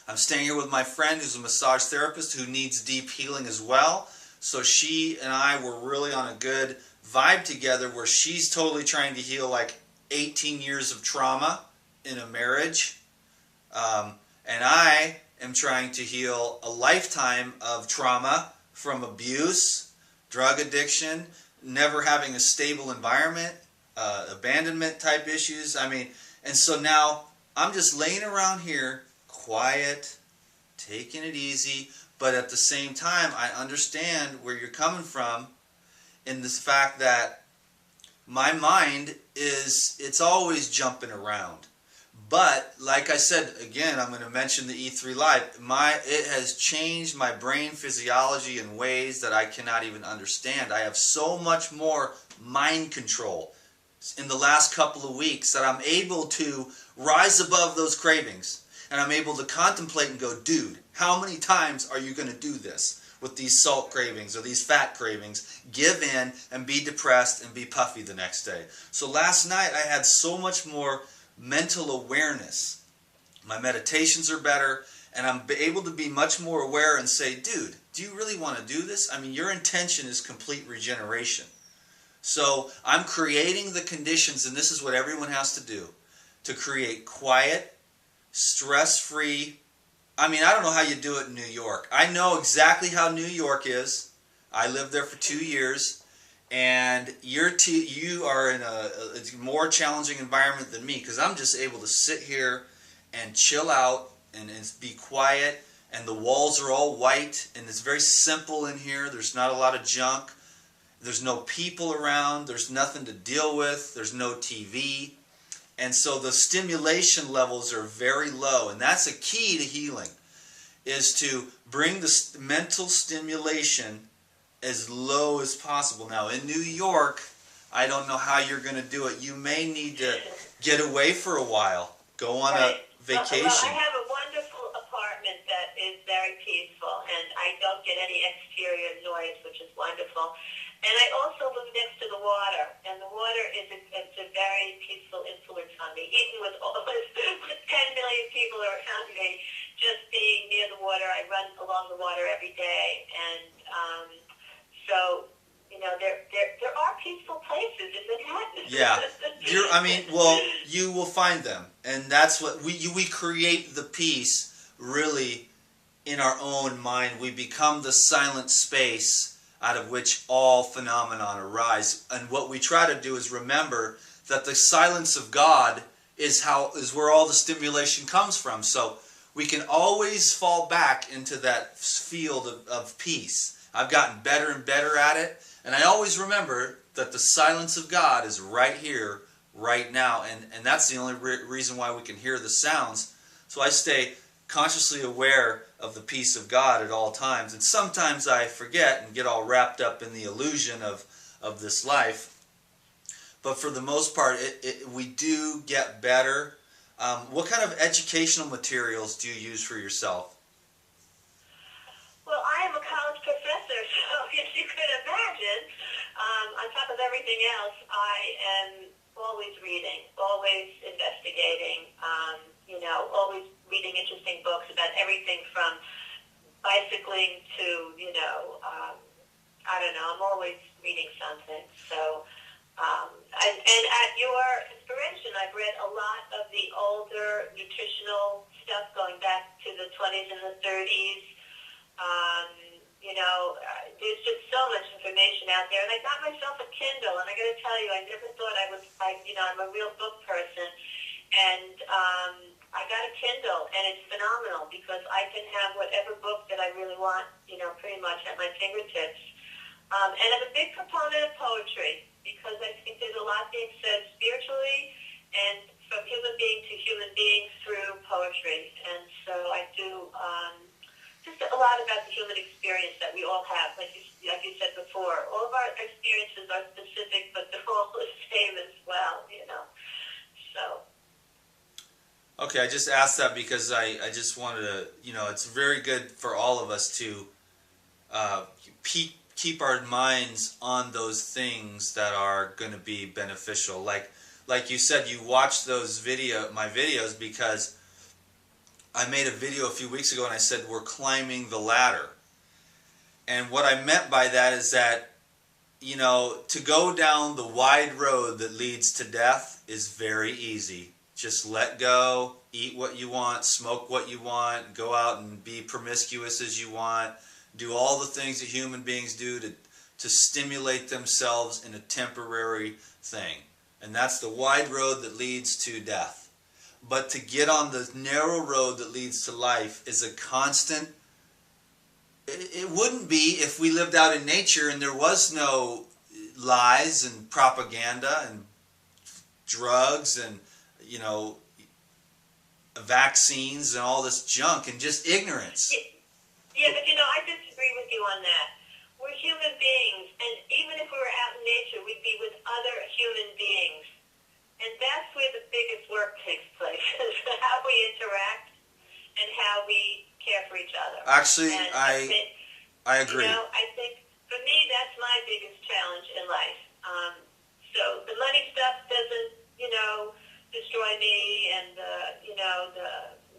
I'm staying here with my friend who's a massage therapist who needs deep healing as well. So she and I were really on a good vibe together where she's totally trying to heal like 18 years of trauma in a marriage. And I am trying to heal a lifetime of trauma from abuse, drug addiction, never having a stable environment, abandonment type issues. And so now I'm just laying around here, quiet, taking it easy, but at the same time, I understand where you're coming from in this fact that my mind it's always jumping around. But like I said, again, I'm going to mention the E3 Live. It has changed my brain physiology in ways that I cannot even understand. I have so much more mind control in the last couple of weeks that I'm able to rise above those cravings. And I'm able to contemplate and go, dude, how many times are you going to do this with these salt cravings or these fat cravings? Give in and be depressed and be puffy the next day. So last night I had so much more mental awareness. My meditations are better, and I'm able to be much more aware and say, dude, do you really want to do this? Your intention is complete regeneration. So I'm creating the conditions, and this is what everyone has to do, to create quiet, stress-free. I don't know how you do it in New York. I know exactly how New York is. I lived there for 2 years. And you are in a more challenging environment than me because I'm just able to sit here and chill out and be quiet. And the walls are all white and it's very simple in here. There's not a lot of junk. There's no people around. There's nothing to deal with. There's no TV. And so the stimulation levels are very low. And that's a key to healing, is to bring the mental stimulation as low as possible. Now in New York, I don't know how you're going to do it. You may need to get away for a while. Go on a vacation. Well, I have a wonderful apartment that is very peaceful, and I don't get any exterior noise, which is wonderful. And I also live next to the water, and the water it's a very peaceful influence on me. Even with all with 10 million people around me, just being near the water, I run along the water every day, and so there are peaceful places in Manhattan. Yeah, well, you will find them, and that's what we create the peace really in our own mind. We become the silent space out of which all phenomenon arise. And what we try to do is remember that the silence of God is where all the stimulation comes from. So we can always fall back into that field of peace. I've gotten better and better at it, and I always remember that the silence of God is right here, right now, and that's the only reason why we can hear the sounds. So I stay consciously aware of the peace of God at all times, and sometimes I forget and get all wrapped up in the illusion of this life. But for the most part, we do get better. What kind of educational materials do you use for yourself? Well, I am a college professor, so as you could imagine, on top of everything else, I am always reading, always investigating, always reading interesting books about everything from bicycling to, I don't know, I'm always reading something. So, and at your inspiration, I've read a lot of the older nutritional stuff going back to the 20s and the 30s. There's just so much information out there. And I got myself a Kindle, and I got to tell you, I never thought I'm a real book person. And I got a Kindle, and it's phenomenal because I can have whatever book that I really want, pretty much at my fingertips. And I'm a big proponent of poetry because I think there's a lot being said spiritually and from human being to human being through poetry. And so I do just a lot about the human experience that we all have. Like you said before, all of our experiences are specific, but they're all the same as well, So. Okay, I just asked that because I just wanted to, it's very good for all of us to keep our minds on those things that are going to be beneficial. Like you said, you watch my videos because I made a video a few weeks ago and I said we're climbing the ladder. And what I meant by that is that, to go down the wide road that leads to death is very easy. Just let go, eat what you want, smoke what you want, go out and be promiscuous as you want, do all the things that human beings do to stimulate themselves in a temporary thing. And that's the wide road that leads to death. But to get on the narrow road that leads to life is a constant. It wouldn't be if we lived out in nature and there was no lies and propaganda and drugs and vaccines and all this junk and just ignorance. Yeah, but I disagree with you on that. We're human beings, and even if we were out in nature, we'd be with other human beings. And that's where the biggest work takes place, is how we interact and how we care for each other. Actually, and I agree. I think, for me, that's my biggest challenge in life. So the money stuff doesn't, destroy me, and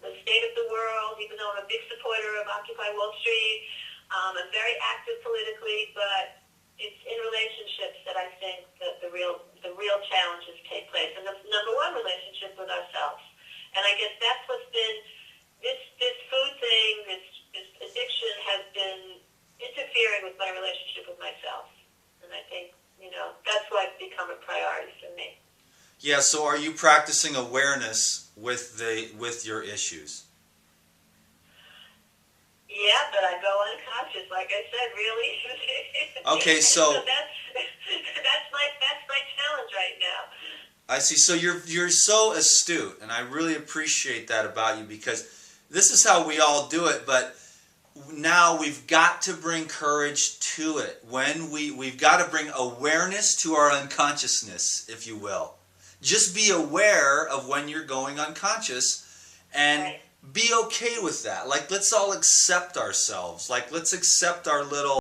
the state of the world, even though I'm a big supporter of Occupy Wall Street. I'm very active politically, but it's in relationships that I think that the real challenges take place. And the number one relationship with ourselves. And I guess that's what's been, this food thing, this addiction has been interfering with my relationship with myself. And I think, that's why it's become a priority for me. Yeah, so are you practicing awareness with your issues? Yeah, but I go unconscious, like I said, really. Okay, so that's my challenge right now. I see. So you're so astute, and I really appreciate that about you because this is how we all do it. But now we've got to bring courage to it. We've got to bring awareness to our unconsciousness, if you will. Just be aware of when you're going unconscious, and right. Be okay with that. Like, let's all accept ourselves. Like, let's accept our little